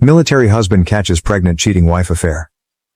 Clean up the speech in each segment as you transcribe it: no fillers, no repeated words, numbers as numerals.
Military husband catches pregnant cheating wife affair.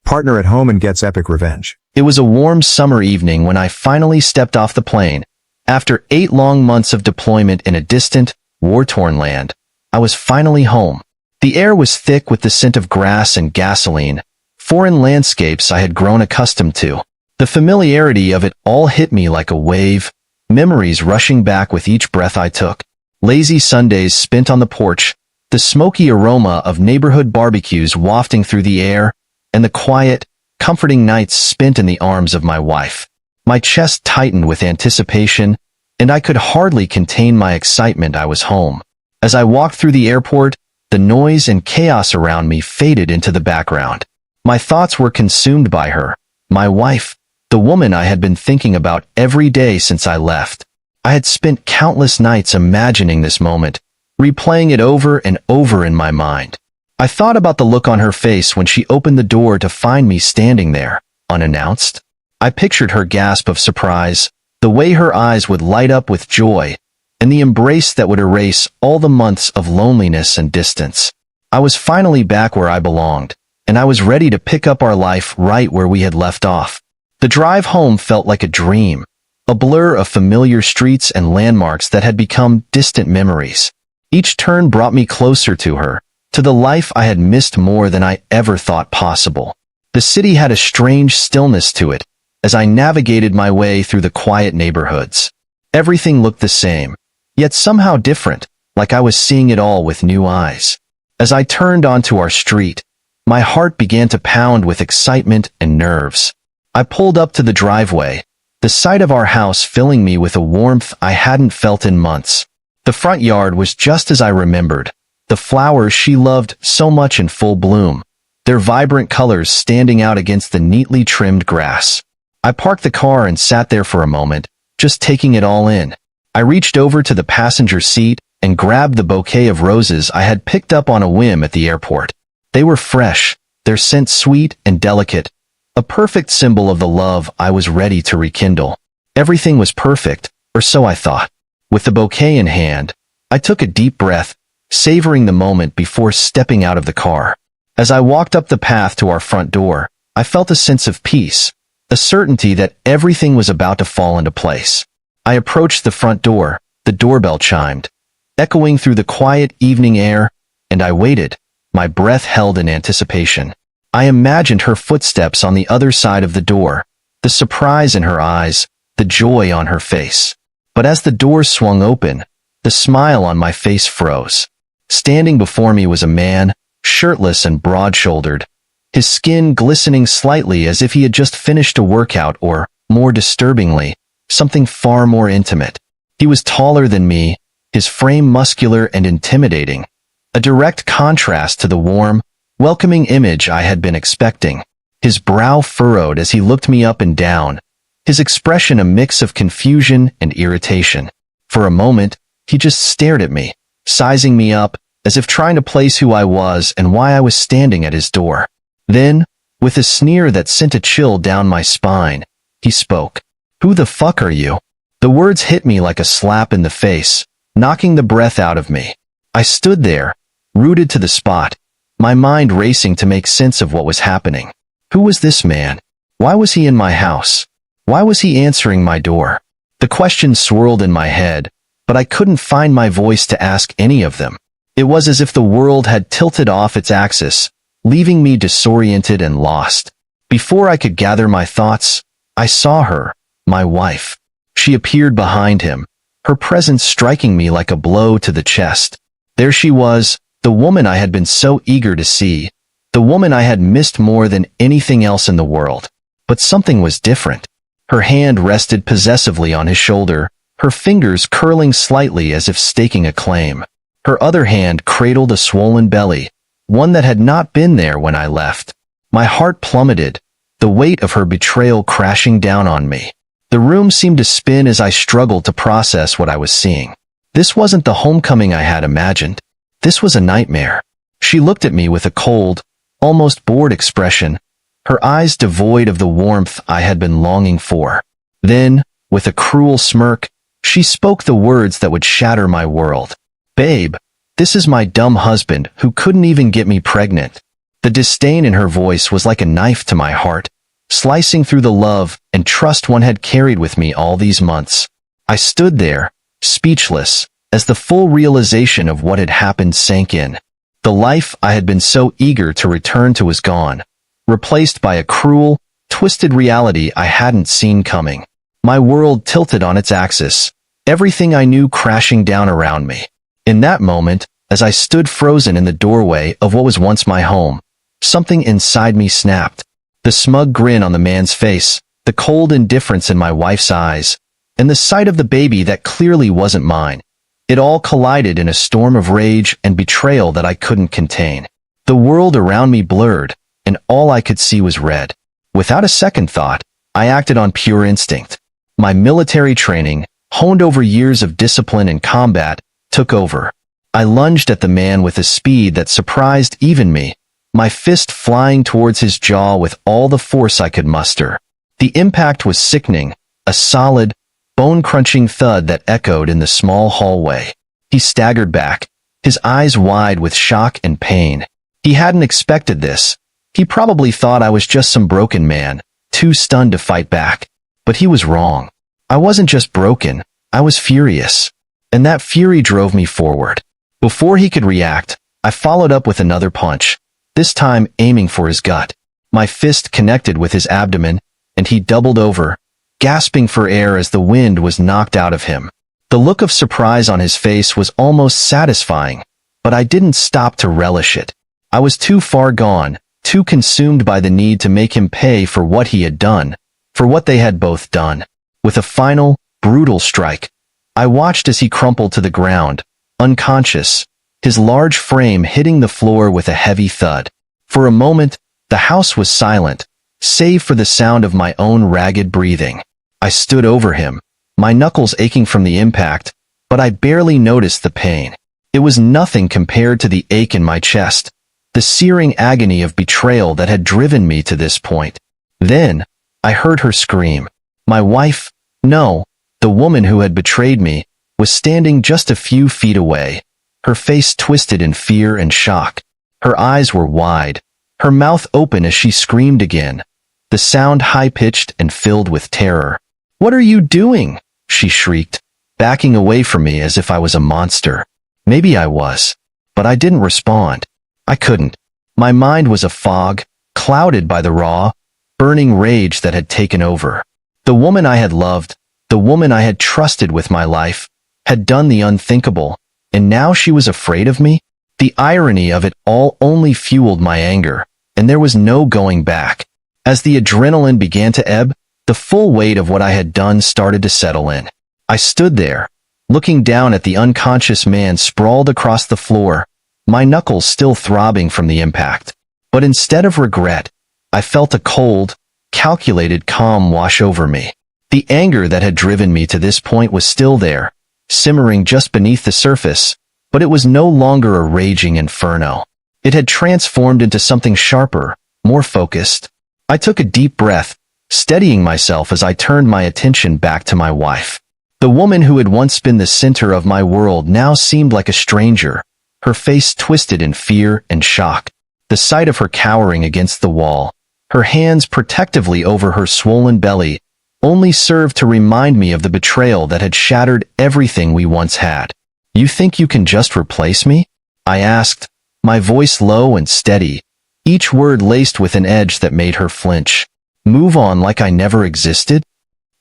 Partner at home and gets epic revenge. It was a warm summer evening when I finally stepped off the plane. After 8 long months of deployment in a distant, war-torn land, I was finally home. The air was thick with the scent of grass and gasoline, foreign landscapes I had grown accustomed to. The familiarity of it all hit me like a wave, memories rushing back with each breath I took. Lazy Sundays spent on the porch, the smoky aroma of neighborhood barbecues wafting through the air, and the quiet, comforting nights spent in the arms of my wife. My chest tightened with anticipation, and I could hardly contain my excitement. I was home. As I walked through the airport, the noise and chaos around me faded into the background. My thoughts were consumed by her, my wife, the woman I had been thinking about every day since I left. I had spent countless nights imagining this moment, replaying it over and over in my mind. I thought about the look on her face when she opened the door to find me standing there, unannounced. I pictured her gasp of surprise, the way her eyes would light up with joy, and the embrace that would erase all the months of loneliness and distance. I was finally back where I belonged, and I was ready to pick up our life right where we had left off. The drive home felt like a dream, a blur of familiar streets and landmarks that had become distant memories. Each turn brought me closer to her, to the life I had missed more than I ever thought possible. The city had a strange stillness to it, as I navigated my way through the quiet neighborhoods. Everything looked the same, yet somehow different, like I was seeing it all with new eyes. As I turned onto our street, my heart began to pound with excitement and nerves. I pulled up to the driveway, the sight of our house filling me with a warmth I hadn't felt in months. The front yard was just as I remembered, the flowers she loved so much in full bloom, their vibrant colors standing out against the neatly trimmed grass. I parked the car and sat there for a moment, just taking it all in. I reached over to the passenger seat and grabbed the bouquet of roses I had picked up on a whim at the airport. They were fresh, their scent sweet and delicate, a perfect symbol of the love I was ready to rekindle. Everything was perfect, or so I thought. With the bouquet in hand, I took a deep breath, savoring the moment before stepping out of the car. As I walked up the path to our front door, I felt a sense of peace, a certainty that everything was about to fall into place. I approached the front door, the doorbell chimed, echoing through the quiet evening air, and I waited, my breath held in anticipation. I imagined her footsteps on the other side of the door, the surprise in her eyes, the joy on her face. But as the door swung open, the smile on my face froze. Standing before me was a man, shirtless and broad-shouldered, his skin glistening slightly as if he had just finished a workout or, more disturbingly, something far more intimate. He was taller than me, his frame muscular and intimidating, a direct contrast to the warm, welcoming image I had been expecting. His brow furrowed as he looked me up and down, his expression a mix of confusion and irritation. For a moment, he just stared at me, sizing me up, as if trying to place who I was and why I was standing at his door. Then, with a sneer that sent a chill down my spine, he spoke. "Who the fuck are you?" The words hit me like a slap in the face, knocking the breath out of me. I stood there, rooted to the spot, my mind racing to make sense of what was happening. Who was this man? Why was he in my house? Why was he answering my door? The questions swirled in my head, but I couldn't find my voice to ask any of them. It was as if the world had tilted off its axis, leaving me disoriented and lost. Before I could gather my thoughts, I saw her, my wife. She appeared behind him, her presence striking me like a blow to the chest. There she was, the woman I had been so eager to see, the woman I had missed more than anything else in the world. But something was different. Her hand rested possessively on his shoulder, her fingers curling slightly as if staking a claim. Her other hand cradled a swollen belly, one that had not been there when I left. My heart plummeted, the weight of her betrayal crashing down on me. The room seemed to spin as I struggled to process what I was seeing. This wasn't the homecoming I had imagined. This was a nightmare. She looked at me with a cold, almost bored expression, her eyes devoid of the warmth I had been longing for. Then, with a cruel smirk, she spoke the words that would shatter my world. "Babe, This is my dumb husband who couldn't even get me pregnant. The disdain in her voice was like a knife to my heart, slicing through the love and trust one had carried with me all these months. I stood there, speechless, as the full realization of what had happened sank in. The life I had been so eager to return to was gone, replaced by a cruel, twisted reality I hadn't seen coming. My world tilted on its axis, everything I knew crashing down around me. In that moment, as I stood frozen in the doorway of what was once my home, something inside me snapped. The smug grin on the man's face, the cold indifference in my wife's eyes, and the sight of the baby that clearly wasn't mine. It all collided in a storm of rage and betrayal that I couldn't contain. The world around me blurred, and all I could see was red. Without a second thought, I acted on pure instinct. My military training, honed over years of discipline and combat, took over. I lunged at the man with a speed that surprised even me, my fist flying towards his jaw with all the force I could muster. The impact was sickening, a solid, bone-crunching thud that echoed in the small hallway. He staggered back, his eyes wide with shock and pain. He hadn't expected this. He probably thought I was just some broken man, too stunned to fight back. But he was wrong. I wasn't just broken, I was furious. And that fury drove me forward. Before he could react, I followed up with another punch, this time aiming for his gut. My fist connected with his abdomen, and he doubled over, gasping for air as the wind was knocked out of him. The look of surprise on his face was almost satisfying, but I didn't stop to relish it. I was too far gone, too consumed by the need to make him pay for what he had done, for what they had both done. With a final, brutal strike, I watched as he crumpled to the ground, unconscious, his large frame hitting the floor with a heavy thud. For a moment, the house was silent, save for the sound of my own ragged breathing. I stood over him, my knuckles aching from the impact, but I barely noticed the pain. It was nothing compared to the ache in my chest, the searing agony of betrayal that had driven me to this point. Then, I heard her scream. My wife, no, the woman who had betrayed me, was standing just a few feet away, her face twisted in fear and shock. Her eyes were wide, her mouth open as she screamed again, the sound high-pitched and filled with terror. "What are you doing?" she shrieked, backing away from me as if I was a monster. Maybe I was, but I didn't respond. I couldn't. My mind was a fog, clouded by the raw, burning rage that had taken over. The woman I had loved, the woman I had trusted with my life, had done the unthinkable, and now she was afraid of me? The irony of it all only fueled my anger, and there was no going back. As the adrenaline began to ebb, the full weight of what I had done started to settle in. I stood there, looking down at the unconscious man sprawled across the floor, my knuckles still throbbing from the impact. But instead of regret, I felt a cold, calculated calm wash over me. The anger that had driven me to this point was still there, simmering just beneath the surface, but it was no longer a raging inferno. It had transformed into something sharper, more focused. I took a deep breath, steadying myself as I turned my attention back to my wife. The woman who had once been the center of my world now seemed like a stranger, her face twisted in fear and shock. The sight of her cowering against the wall, her hands protectively over her swollen belly, only served to remind me of the betrayal that had shattered everything we once had. "You think you can just replace me?" I asked, my voice low and steady, each word laced with an edge that made her flinch. "Move on like I never existed?"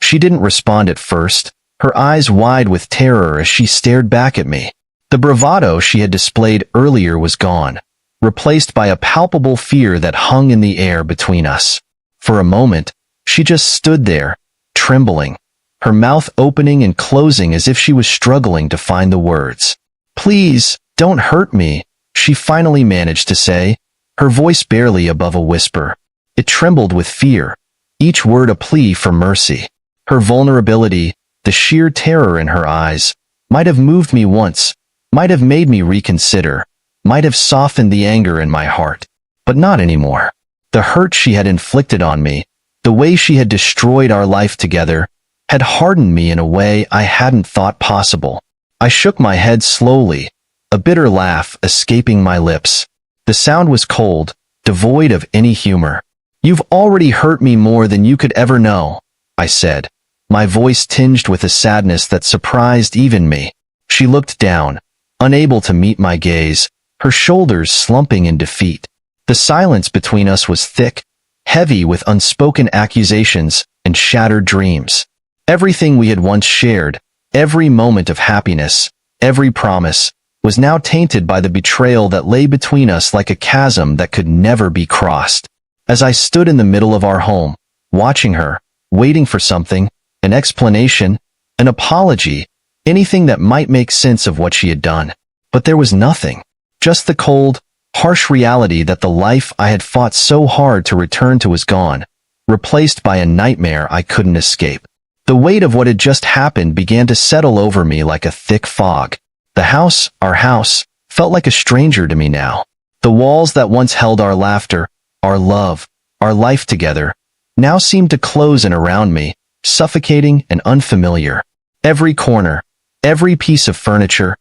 She didn't respond at first, her eyes wide with terror as she stared back at me. The bravado she had displayed earlier was gone, replaced by a palpable fear that hung in the air between us. For a moment, she just stood there, trembling, her mouth opening and closing as if she was struggling to find the words. "Please, don't hurt me," she finally managed to say, her voice barely above a whisper. It trembled with fear, each word a plea for mercy. Her vulnerability, the sheer terror in her eyes, might have moved me once, might have made me reconsider, might have softened the anger in my heart, but not anymore. The hurt she had inflicted on me, the way she had destroyed our life together, had hardened me in a way I hadn't thought possible. I shook my head slowly, a bitter laugh escaping my lips. The sound was cold, devoid of any humor. "You've already hurt me more than you could ever know," I said, my voice tinged with a sadness that surprised even me. She looked down, unable to meet my gaze, her shoulders slumping in defeat. The silence between us was thick, heavy with unspoken accusations and shattered dreams. Everything we had once shared, every moment of happiness, every promise, was now tainted by the betrayal that lay between us like a chasm that could never be crossed. As I stood in the middle of our home, watching her, waiting for something, an explanation, an apology, anything that might make sense of what she had done. But there was nothing. Just the cold, harsh reality that the life I had fought so hard to return to was gone, replaced by a nightmare I couldn't escape. The weight of what had just happened began to settle over me like a thick fog. The house, our house, felt like a stranger to me now. The walls that once held our laughter, our love, our life together, now seemed to close in around me, suffocating and unfamiliar. Every corner, every piece of furniture,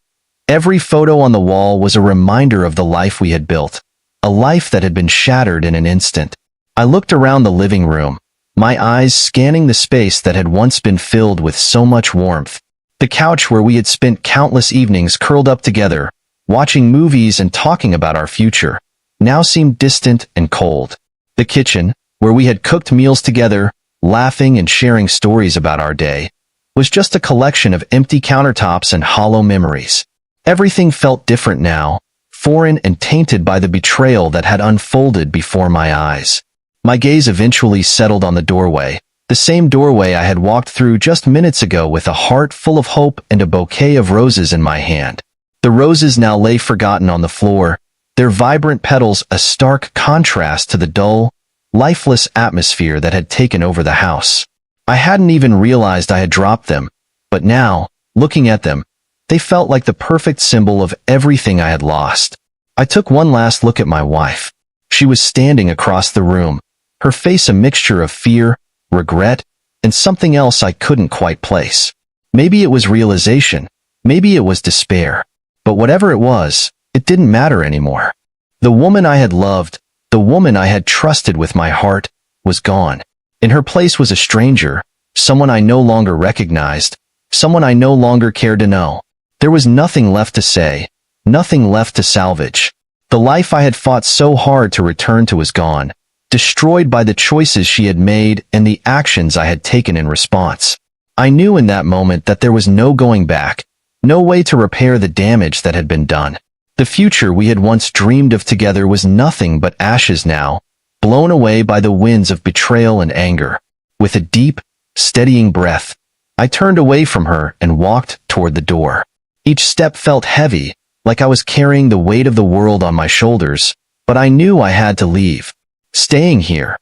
every photo on the wall was a reminder of the life we had built, a life that had been shattered in an instant. I looked around the living room, my eyes scanning the space that had once been filled with so much warmth. The couch where we had spent countless evenings curled up together, watching movies and talking about our future, now seemed distant and cold. The kitchen, where we had cooked meals together, laughing and sharing stories about our day, was just a collection of empty countertops and hollow memories. Everything felt different now, foreign and tainted by the betrayal that had unfolded before my eyes. My gaze eventually settled on the doorway, the same doorway I had walked through just minutes ago with a heart full of hope and a bouquet of roses in my hand. The roses now lay forgotten on the floor, their vibrant petals a stark contrast to the dull, lifeless atmosphere that had taken over the house. I hadn't even realized I had dropped them, but now, looking at them, they felt like the perfect symbol of everything I had lost. I took one last look at my wife. She was standing across the room, her face a mixture of fear, regret, and something else I couldn't quite place. Maybe it was realization, maybe it was despair, but whatever it was, it didn't matter anymore. The woman I had loved, the woman I had trusted with my heart, was gone. In her place was a stranger, someone I no longer recognized, someone I no longer cared to know. There was nothing left to say, nothing left to salvage. The life I had fought so hard to return to was gone, destroyed by the choices she had made and the actions I had taken in response. I knew in that moment that there was no going back, no way to repair the damage that had been done. The future we had once dreamed of together was nothing but ashes now, blown away by the winds of betrayal and anger. With a deep, steadying breath, I turned away from her and walked toward the door. Each step felt heavy, like I was carrying the weight of the world on my shoulders, but I knew I had to leave. Staying here,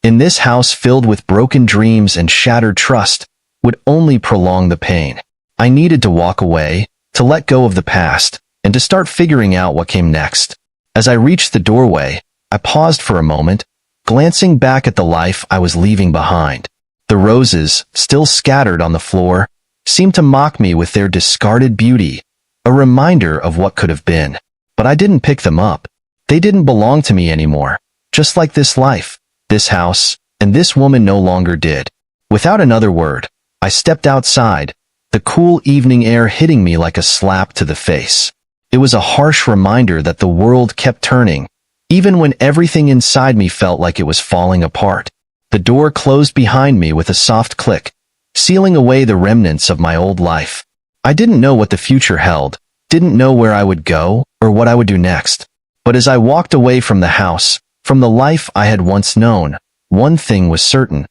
in this house filled with broken dreams and shattered trust, would only prolong the pain. I needed to walk away, to let go of the past, and to start figuring out what came next. As I reached the doorway, I paused for a moment, glancing back at the life I was leaving behind. The roses, still scattered on the floor, seemed to mock me with their discarded beauty, a reminder of what could have been. But I didn't pick them up. They didn't belong to me anymore, just like this life, this house, and this woman no longer did. Without another word, I stepped outside, the cool evening air hitting me like a slap to the face. It was a harsh reminder that the world kept turning, even when everything inside me felt like it was falling apart. The door closed behind me with a soft click, sealing away the remnants of my old life. I didn't know what the future held, didn't know where I would go or what I would do next. But as I walked away from the house, from the life I had once known, one thing was certain.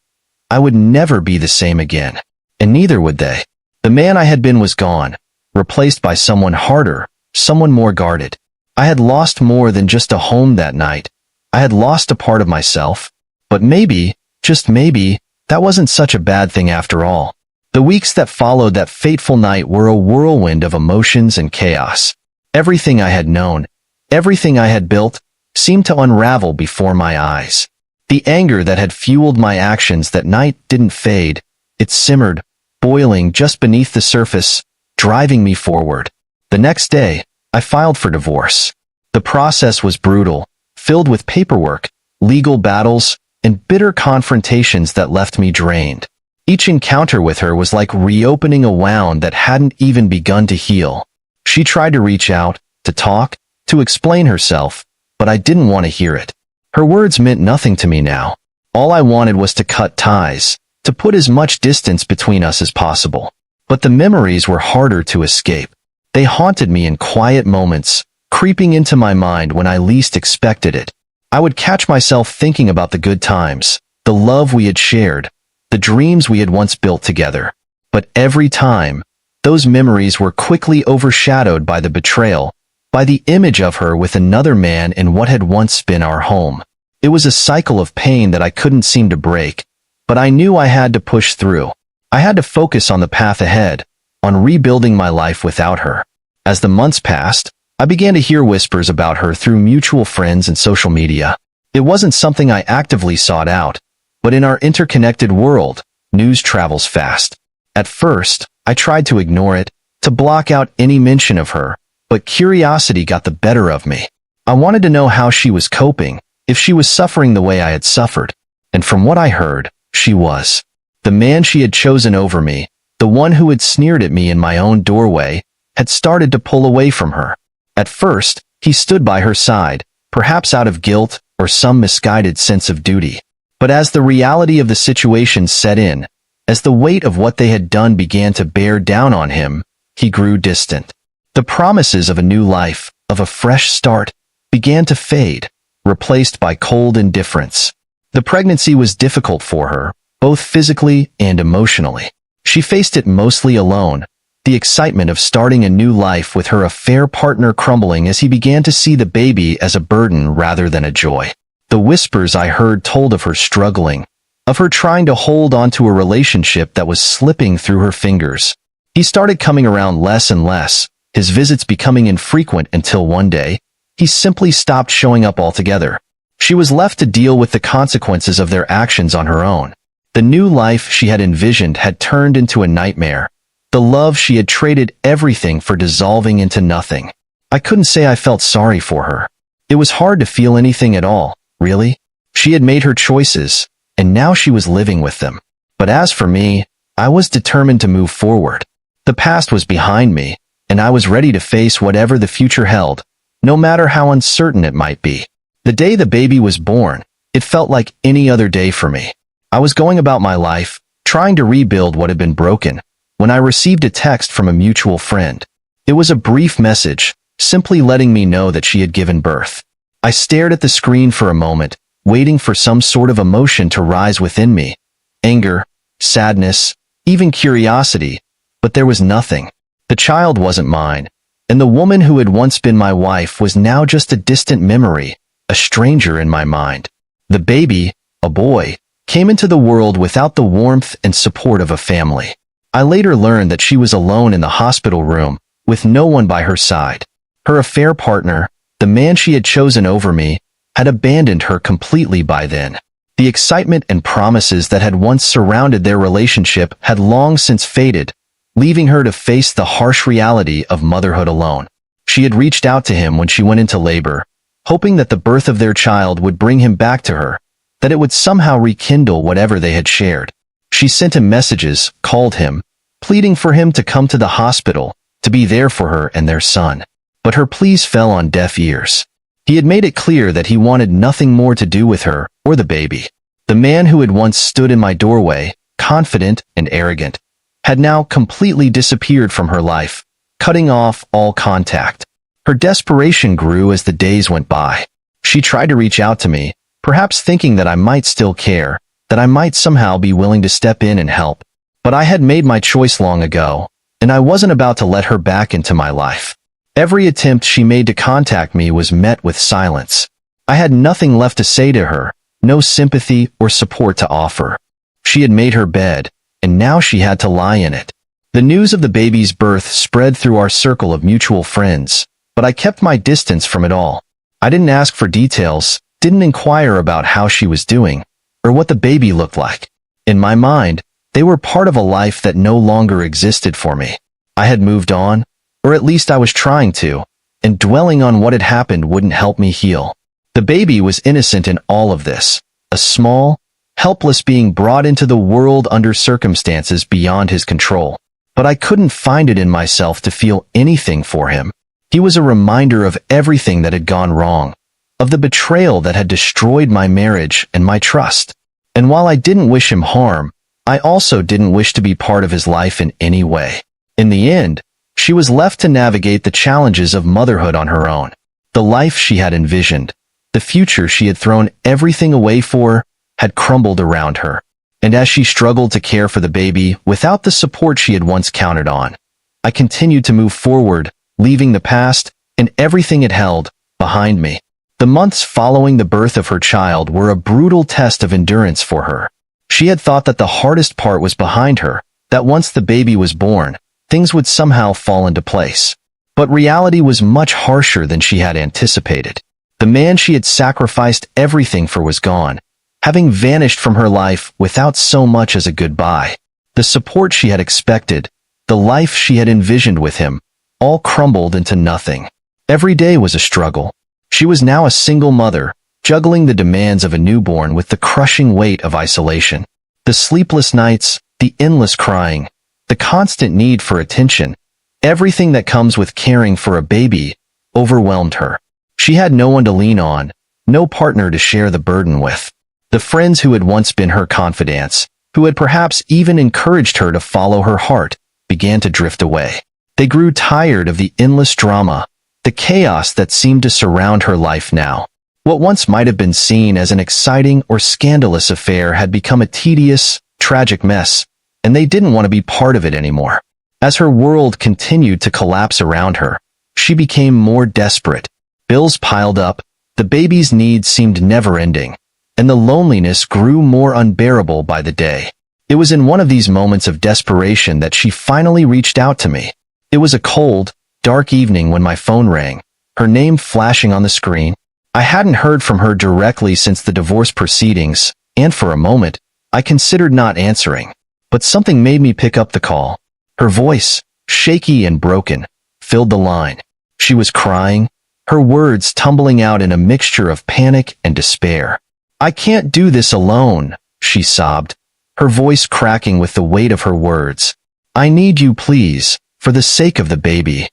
I would never be the same again. And neither would they. The man I had been was gone, replaced by someone harder, someone more guarded. I had lost more than just a home that night. I had lost a part of myself. But maybe, just maybe, that wasn't such a bad thing after all. The weeks that followed that fateful night were a whirlwind of emotions and chaos. Everything I had known, everything I had built, seemed to unravel before my eyes. The anger that had fueled my actions that night didn't fade. It simmered, boiling just beneath the surface, driving me forward. The next day, I filed for divorce. The process was brutal, filled with paperwork, legal battles, and bitter confrontations that left me drained. Each encounter with her was like reopening a wound that hadn't even begun to heal. She tried to reach out, to talk, to explain herself, but I didn't want to hear it. Her words meant nothing to me now. All I wanted was to cut ties, to put as much distance between us as possible. But the memories were harder to escape. They haunted me in quiet moments, creeping into my mind when I least expected it. I would catch myself thinking about the good times, the love we had shared, the dreams we had once built together. But every time, those memories were quickly overshadowed by the betrayal, by the image of her with another man in what had once been our home. It was a cycle of pain that I couldn't seem to break, but I knew I had to push through. I had to focus on the path ahead, on rebuilding my life without her. As the months passed, I began to hear whispers about her through mutual friends and social media. It wasn't something I actively sought out, but in our interconnected world, news travels fast. At first, I tried to ignore it, to block out any mention of her, but curiosity got the better of me. I wanted to know how she was coping, if she was suffering the way I had suffered. And from what I heard, she was. The man she had chosen over me, the one who had sneered at me in my own doorway, had started to pull away from her. At first, he stood by her side, perhaps out of guilt or some misguided sense of duty. But as the reality of the situation set in, as the weight of what they had done began to bear down on him, he grew distant. The promises of a new life, of a fresh start, began to fade, replaced by cold indifference. The pregnancy was difficult for her, both physically and emotionally. She faced it mostly alone, the excitement of starting a new life with her affair partner crumbling as he began to see the baby as a burden rather than a joy. The whispers I heard told of her struggling, of her trying to hold onto a relationship that was slipping through her fingers. He started coming around less and less, his visits becoming infrequent until one day, he simply stopped showing up altogether. She was left to deal with the consequences of their actions on her own. The new life she had envisioned had turned into a nightmare. The love she had traded everything for dissolving into nothing. I couldn't say I felt sorry for her. It was hard to feel anything at all, really. She had made her choices, and now she was living with them. But as for me, I was determined to move forward. The past was behind me, and I was ready to face whatever the future held, no matter how uncertain it might be. The day the baby was born, it felt like any other day for me. I was going about my life, trying to rebuild what had been broken, when I received a text from a mutual friend. It was a brief message, simply letting me know that she had given birth. I stared at the screen for a moment, waiting for some sort of emotion to rise within me. Anger, sadness, even curiosity, but there was nothing. The child wasn't mine, and the woman who had once been my wife was now just a distant memory, a stranger in my mind. The baby, a boy, came into the world without the warmth and support of a family. I later learned that she was alone in the hospital room, with no one by her side. Her affair partner, the man she had chosen over me, had abandoned her completely by then. The excitement and promises that had once surrounded their relationship had long since faded, leaving her to face the harsh reality of motherhood alone. She had reached out to him when she went into labor, hoping that the birth of their child would bring him back to her, that it would somehow rekindle whatever they had shared. She sent him messages, called him, pleading for him to come to the hospital, to be there for her and their son. But her pleas fell on deaf ears. He had made it clear that he wanted nothing more to do with her or the baby. The man who had once stood in my doorway, confident and arrogant, had now completely disappeared from her life, cutting off all contact. Her desperation grew as the days went by. She tried to reach out to me, perhaps thinking that I might still care, that I might somehow be willing to step in and help. But I had made my choice long ago, and I wasn't about to let her back into my life. Every attempt she made to contact me was met with silence. I had nothing left to say to her, no sympathy or support to offer. She had made her bed, and now she had to lie in it. The news of the baby's birth spread through our circle of mutual friends, but I kept my distance from it all. I didn't ask for details, didn't inquire about how she was doing, or what the baby looked like. In my mind, they were part of a life that no longer existed for me. I had moved on, or at least I was trying to, and dwelling on what had happened wouldn't help me heal. The baby was innocent in all of this, a small, helpless being brought into the world under circumstances beyond his control. But I couldn't find it in myself to feel anything for him. He was a reminder of everything that had gone wrong, of the betrayal that had destroyed my marriage and my trust. And while I didn't wish him harm, I also didn't wish to be part of his life in any way. In the end, she was left to navigate the challenges of motherhood on her own. The life she had envisioned, the future she had thrown everything away for, had crumbled around her. And as she struggled to care for the baby without the support she had once counted on, I continued to move forward, leaving the past and everything it held behind me. The months following the birth of her child were a brutal test of endurance for her. She had thought that the hardest part was behind her, that once the baby was born, things would somehow fall into place. But reality was much harsher than she had anticipated. The man she had sacrificed everything for was gone, having vanished from her life without so much as a goodbye. The support she had expected, the life she had envisioned with him, all crumbled into nothing. Every day was a struggle. She was now a single mother, juggling the demands of a newborn with the crushing weight of isolation. The sleepless nights, the endless crying, the constant need for attention, everything that comes with caring for a baby, overwhelmed her. She had no one to lean on, no partner to share the burden with. The friends who had once been her confidants, who had perhaps even encouraged her to follow her heart, began to drift away. They grew tired of the endless drama, the chaos that seemed to surround her life now. What once might have been seen as an exciting or scandalous affair had become a tedious, tragic mess, and they didn't want to be part of it anymore. As her world continued to collapse around her, she became more desperate. Bills piled up, the baby's needs seemed never-ending, and the loneliness grew more unbearable by the day. It was in one of these moments of desperation that she finally reached out to me. It was a cold, dark evening when my phone rang, her name flashing on the screen. I hadn't heard from her directly since the divorce proceedings, and for a moment, I considered not answering. But something made me pick up the call. Her voice, shaky and broken, filled the line. She was crying, her words tumbling out in a mixture of panic and despair. "I can't do this alone," she sobbed, her voice cracking with the weight of her words. "I need you, please, for the sake of the baby."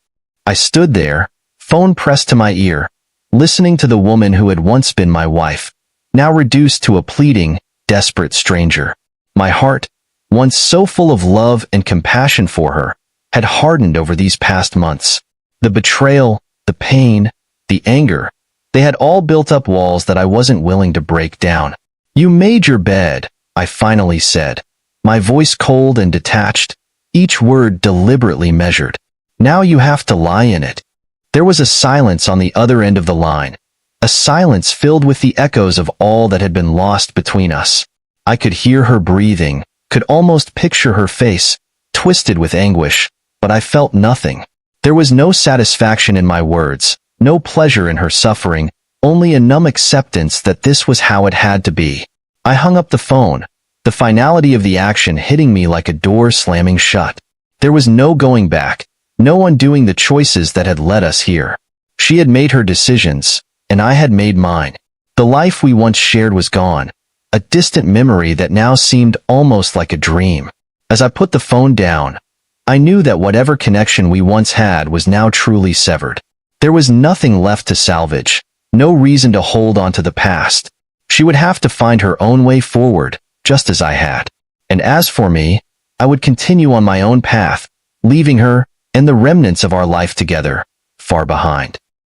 I stood there, phone pressed to my ear, listening to the woman who had once been my wife, now reduced to a pleading, desperate stranger. My heart, once so full of love and compassion for her, had hardened over these past months. The betrayal, the pain, the anger, they had all built up walls that I wasn't willing to break down. "You made your bed," I finally said, my voice cold and detached, each word deliberately measured. "Now you have to lie in it." There was a silence on the other end of the line, a silence filled with the echoes of all that had been lost between us. I could hear her breathing, could almost picture her face, twisted with anguish, but I felt nothing. There was no satisfaction in my words, no pleasure in her suffering, only a numb acceptance that this was how it had to be. I hung up the phone, the finality of the action hitting me like a door slamming shut. There was no going back, no undoing the choices that had led us here. She had made her decisions, and I had made mine. The life we once shared was gone, a distant memory that now seemed almost like a dream. As I put the phone down, I knew that whatever connection we once had was now truly severed. There was nothing left to salvage, no reason to hold on to the past. She would have to find her own way forward, just as I had. And as for me, I would continue on my own path, leaving her and the remnants of our life together far behind.